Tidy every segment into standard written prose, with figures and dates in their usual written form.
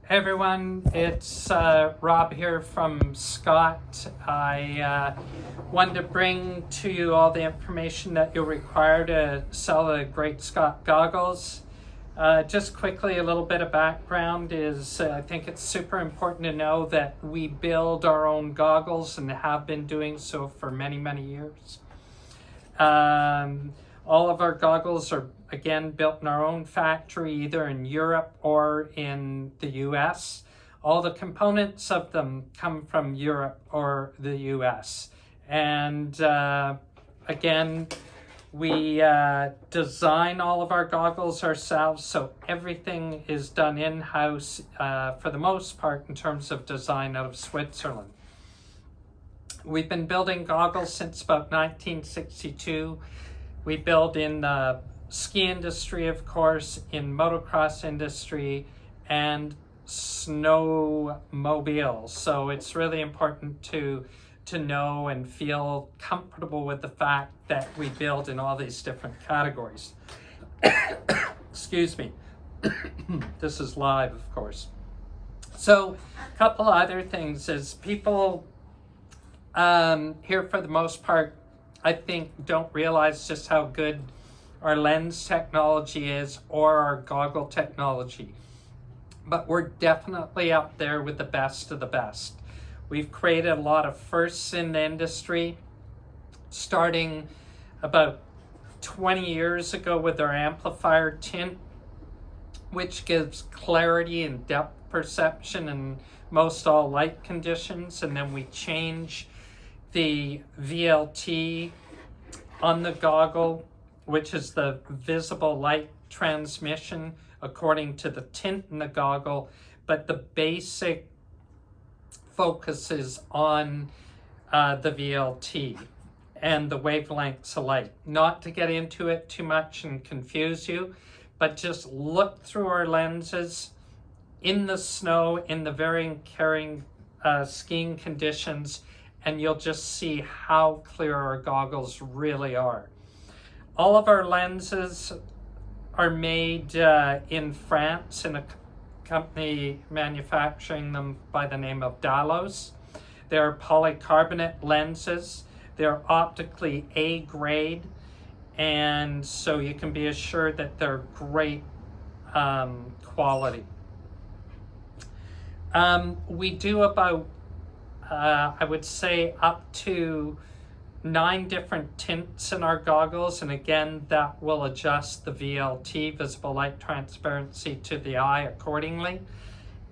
Hey everyone, it's Rob here from Scott. I wanted to bring to you all the information that you'll require to sell the Great Scott goggles. Just quickly, a little bit of background is I think it's super important to know that we build our own goggles and have been doing so for many, many years. All of our goggles are, again, built in our own factory, either in Europe or in the US. All the components of them come from Europe or the US. And again, we design all of our goggles ourselves, so everything is done in-house for the most part in terms of design out of Switzerland. We've been building goggles since about 1962. We build in the ski industry, of course, in motocross industry, and snowmobiles. So it's really important to know and feel comfortable with the fact that we build in all these different categories. Excuse me. This is live, of course. So a couple other things is people here, for the most part, I think don't realize just how good our lens technology is or our goggle technology. But we're definitely up there with the best of the best. We've created a lot of firsts in the industry, starting about 20 years ago with our amplifier tint, which gives clarity and depth perception in most all light conditions. And then we change the VLT on the goggle, which is the visible light transmission according to the tint in the goggle, but the basic focus is on the VLT and the wavelengths of light. Not to get into it too much and confuse you, but just look through our lenses in the snow, in the varying skiing conditions, and you'll just see how clear our goggles really are. All of our lenses are made in France in a company manufacturing them by the name of Dalos. They're polycarbonate lenses. They're optically A grade, and so you can be assured that they're great quality. We do about I would say up to 9 different tints in our goggles, and again that will adjust the VLT, visible light transparency, to the eye accordingly.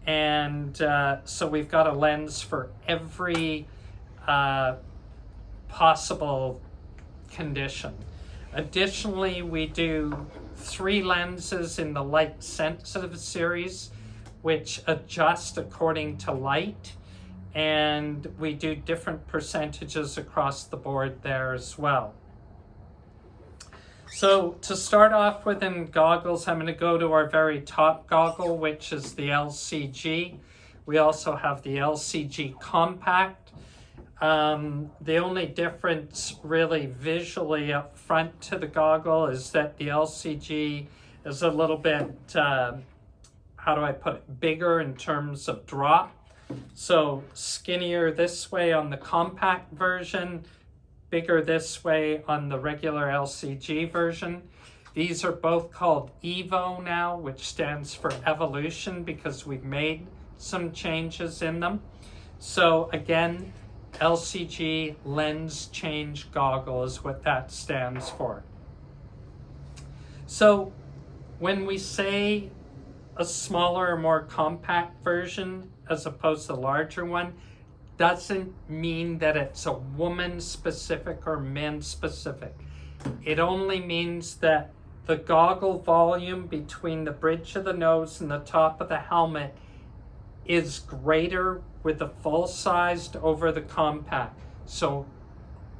And so we've got a lens for every possible condition. Additionally, we do 3 lenses in the light sensitive series, which adjust according to light. And we do different percentages across the board there as well. So to start off with in goggles, I'm going to go to our very top goggle, which is the LCG. We also have the LCG Compact. The only difference really visually up front to the goggle is that the LCG is a little bit, how do I put it, bigger in terms of drop. So skinnier this way on the compact version, bigger this way on the regular LCG version. These are both called Evo now, which stands for evolution because we've made some changes in them. So again, LCG lens change goggle is what that stands for. So when we say a smaller or more compact version as opposed to the larger one, doesn't mean that it's a woman specific or men specific. It only means that the goggle volume between the bridge of the nose and the top of the helmet is greater with the full-sized over the compact. So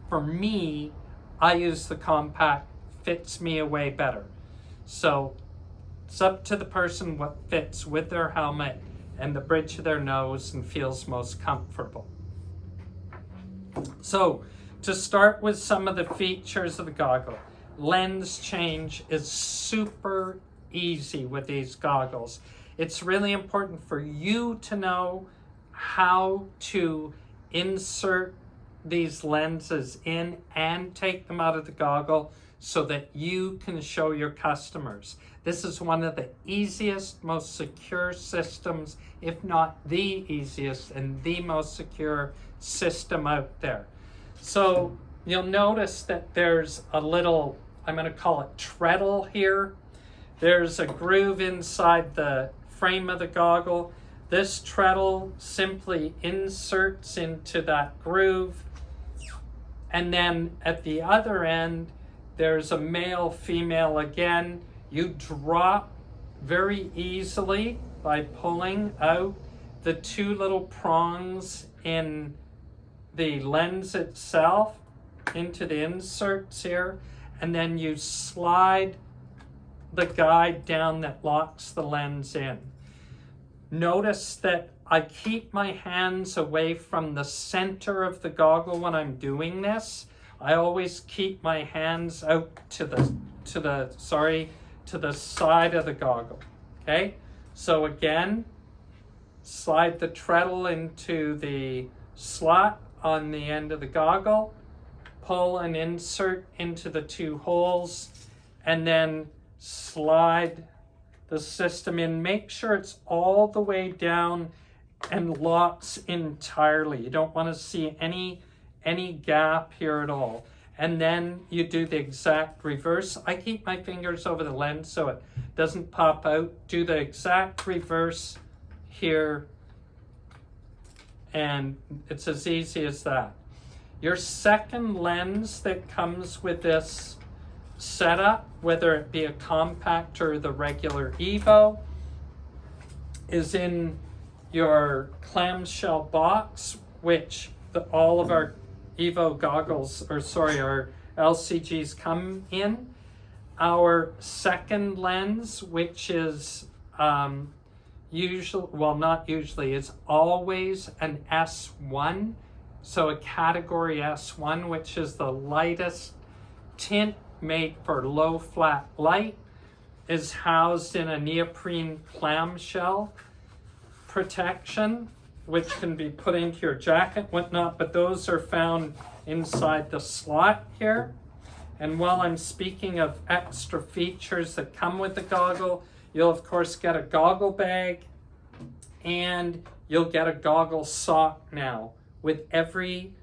for me, I use the compact, fits me way better. So it's up to the person what fits with their helmet and the bridge of their nose and feels most comfortable. So to start with some of the features of the goggle, lens change is super easy with these goggles. It's really important for you to know how to insert these lenses in and take them out of the goggle so that you can show your customers. This is one of the easiest, most secure systems, if not the easiest and the most secure system out there. So you'll notice that there's a little, I'm going to call it treadle here. There's a groove inside the frame of the goggle. This treadle simply inserts into that groove. And then at the other end, there's a male, female again. You drop very easily by pulling out the two little prongs in the lens itself into the inserts here. And then you slide the guide down that locks the lens in. Notice that I keep my hands away from the center of the goggle when I'm doing this. I always keep my hands out to the side of the goggle. Okay? So again, slide the treadle into the slot on the end of the goggle, pull and insert into the two holes, and then slide the system in. Make sure it's all the way down and locks entirely. You don't want to see any gap here at all. And then you do the exact reverse. I keep my fingers over the lens so it doesn't pop out. Do the exact reverse here, and it's as easy as that. Your second lens that comes with this setup, whether it be a compact or the regular Evo, is in your clamshell box, which all of our Evo goggles, our LCGs come in. Our second lens, which is is always an S1, so a category S1, which is the lightest tint made for low flat light, is housed in a neoprene clamshell protection, which can be put into your jacket, whatnot, but those are found inside the slot here. And while I'm speaking of extra features that come with the goggle, you'll of course get a goggle bag, and you'll get a goggle sock now with every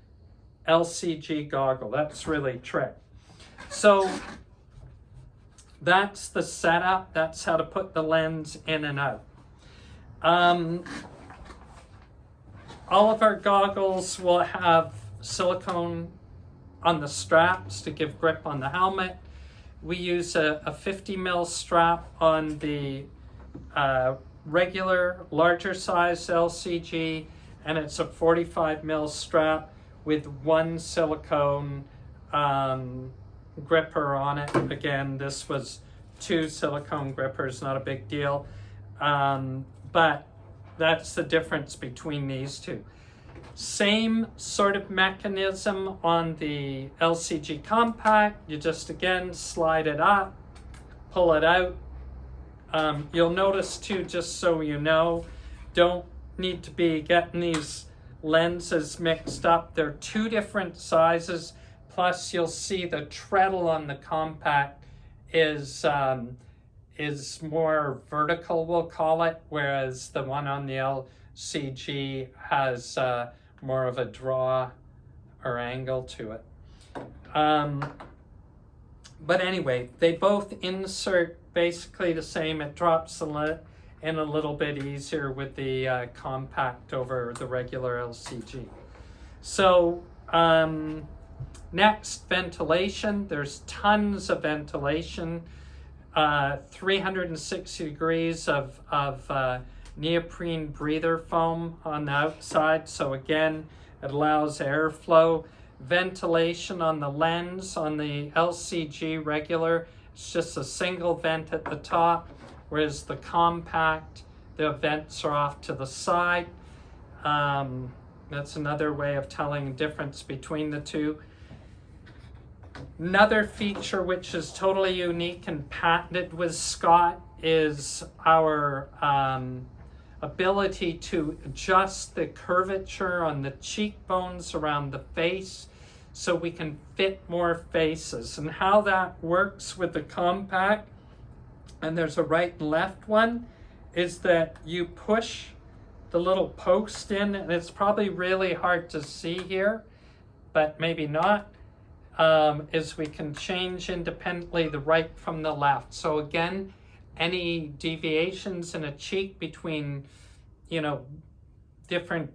LCG goggle. That's really a trick. So that's the setup. That's how to put the lens in and out. All of our goggles will have silicone on the straps to give grip on the helmet. We use a 50 mil strap on the regular larger size LCG, and it's a 45 mil strap with one silicone gripper on it. Again, this was 2 silicone grippers, not a big deal. But that's the difference between these two. Same sort of mechanism on the LCG Compact. You just, again, slide it up, pull it out. You'll notice too, just so you know, don't need to be getting these lenses mixed up. They're 2 different sizes. Plus, you'll see the treadle on the Compact is more vertical, we'll call it, whereas the one on the LCG has more of a draw or angle to it. But anyway, they both insert basically the same. It drops in a little bit easier with the Compact over the regular LCG. So next, ventilation. There's tons of ventilation. 360 degrees of neoprene breather foam on the outside. So again, it allows airflow. Ventilation on the lens. On the LCG regular, it's just a single vent at the top, whereas the Compact, the vents are off to the side. That's another way of telling the difference between the two. Another feature which is totally unique and patented with Scott is our ability to adjust the curvature on the cheekbones around the face so we can fit more faces. And how that works with the compact, and there's a right and left one, is that you push the little post in, and it's probably really hard to see here, but maybe not, is we can change independently the right from the left. So again, any deviations in a cheek between, you know, different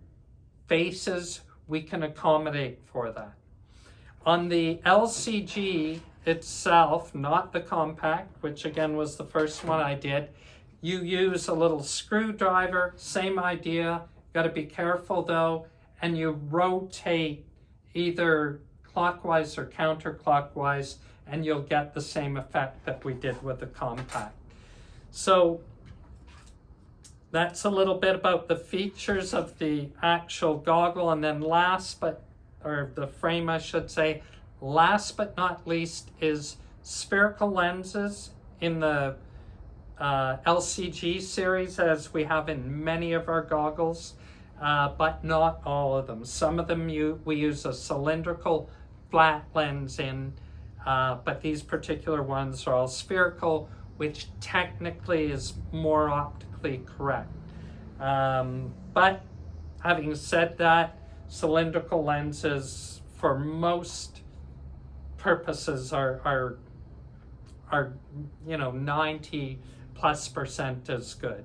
faces, we can accommodate for that. On the LCG itself, not the compact, which again was the first one I did, you use a little screwdriver, same idea, got to be careful though, and you rotate either clockwise or counterclockwise, and you'll get the same effect that we did with the compact. So that's a little bit about the features of the actual goggle, and then or the frame I should say, last but not least is spherical lenses in the LCG series, as we have in many of our goggles, but not all of them. Some of them we use a cylindrical flat lens in, but these particular ones are all spherical, which technically is more optically correct. But having said that, cylindrical lenses for most purposes are 90+% as good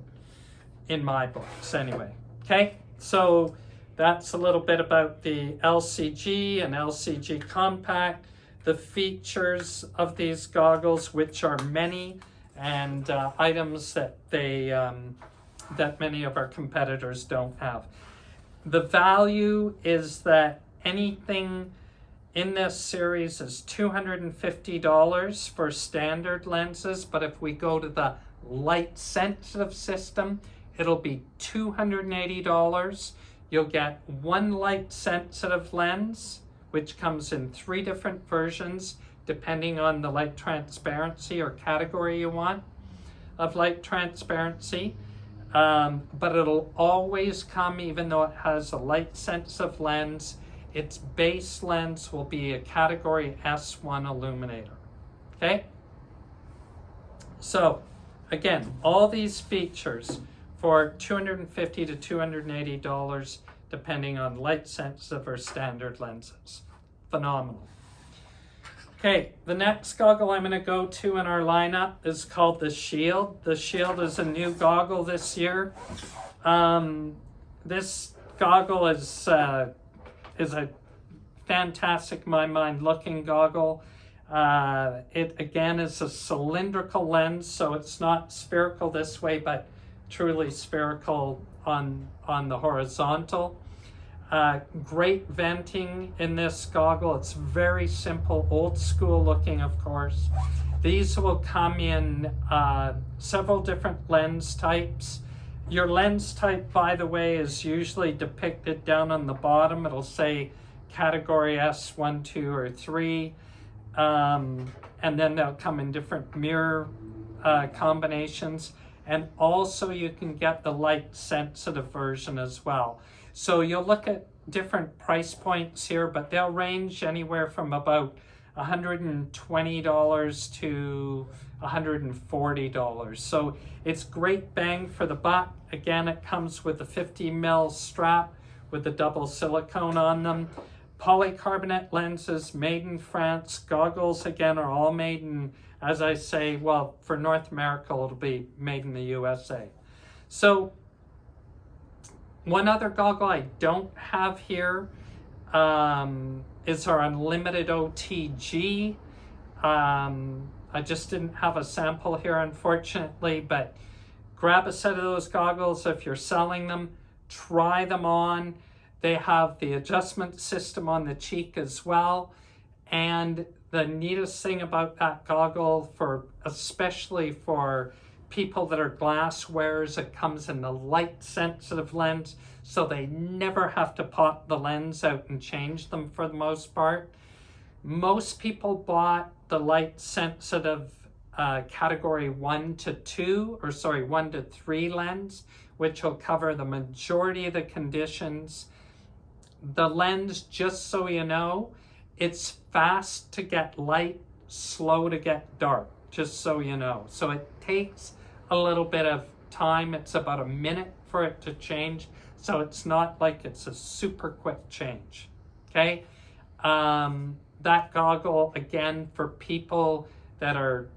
in my books anyway. Okay, so that's a little bit about the LCG and LCG compact, the features of these goggles, which are many, and items that that many of our competitors don't have. The value is that anything in this series is $250 for standard lenses, but if we go to the light sensitive system, it'll be $280. You'll get one light sensitive lens, which comes in 3 different versions, depending on the light transparency or category you want of light transparency. But it'll always come, even though it has a light sensitive lens, its base lens will be a category S1 illuminator. Okay? So again, all these features for $250 to $280, depending on light sensitive or standard lenses. Phenomenal. Okay, the next goggle I'm going to go to in our lineup is called the Shield. The Shield is a new goggle this year. This goggle is a fantastic, in my mind, looking goggle. It again is a cylindrical lens, so it's not spherical this way, but truly spherical on the horizontal. Great venting in this goggle. It's very simple, old school looking, of course. These will come in several different lens types. Your lens type, by the way, is usually depicted down on the bottom. It'll say category S1, 2, or 3. And then they'll come in different mirror combinations. And also you can get the light sensitive version as well. So you'll look at different price points here, but they'll range anywhere from about $120 to $140. So it's great bang for the buck. Again, it comes with a 50 mil strap with a double silicone on them. Polycarbonate lenses, made in France. Goggles, again, are all made in, as I say, well, for North America, it'll be made in the USA. So one other goggle I don't have here is our Unlimited OTG. I just didn't have a sample here, unfortunately, but grab a set of those goggles if you're selling them. Try them on. They have the adjustment system on the cheek as well. And the neatest thing about that goggle, especially for people that are glass wearers, it comes in the light sensitive lens, so they never have to pop the lens out and change them for the most part. Most people bought the light sensitive category 1 to 2, or sorry, 1 to 3 lens, which will cover the majority of the conditions. The lens, just so you know, it's fast to get light, slow to get dark, just so you know. So it takes a little bit of time. It's about a minute for it to change. So it's not like it's a super quick change, okay? That goggle, again, for people that are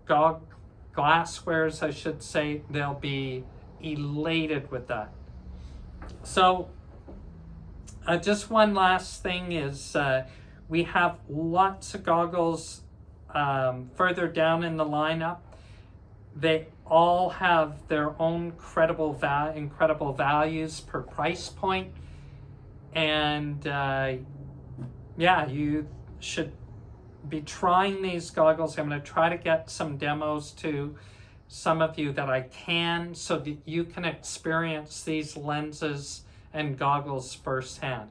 glass wearers, I should say, they'll be elated with that. So just one last thing is we have lots of goggles further down in the lineup. They all have their own incredible values per price point. And yeah, you should be trying these goggles. I'm going to try to get some demos to some of you that I can, so that you can experience these lenses and goggles firsthand.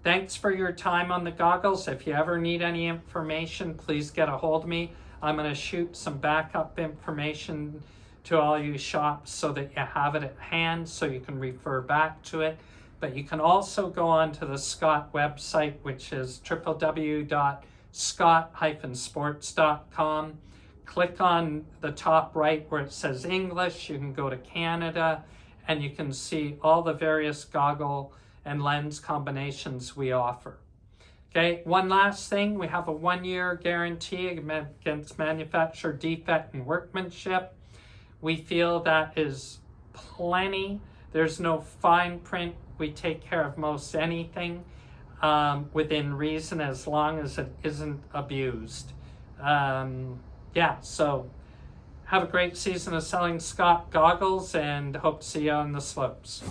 Thanks for your time on the goggles. If you ever need any information, please get a hold of me. I'm going to shoot some backup information to all you shops so that you have it at hand so you can refer back to it. But you can also go on to the Scott website, which is www.scott-sports.com. Click on the top right where it says English. You can go to Canada and you can see all the various goggle and lens combinations we offer. Okay, one last thing, we have a 1-year guarantee against manufacturer defect and workmanship. We feel that is plenty. There's no fine print. We take care of most anything within reason, as long as it isn't abused. Yeah, so have a great season of selling Scott goggles, and hope to see you on the slopes.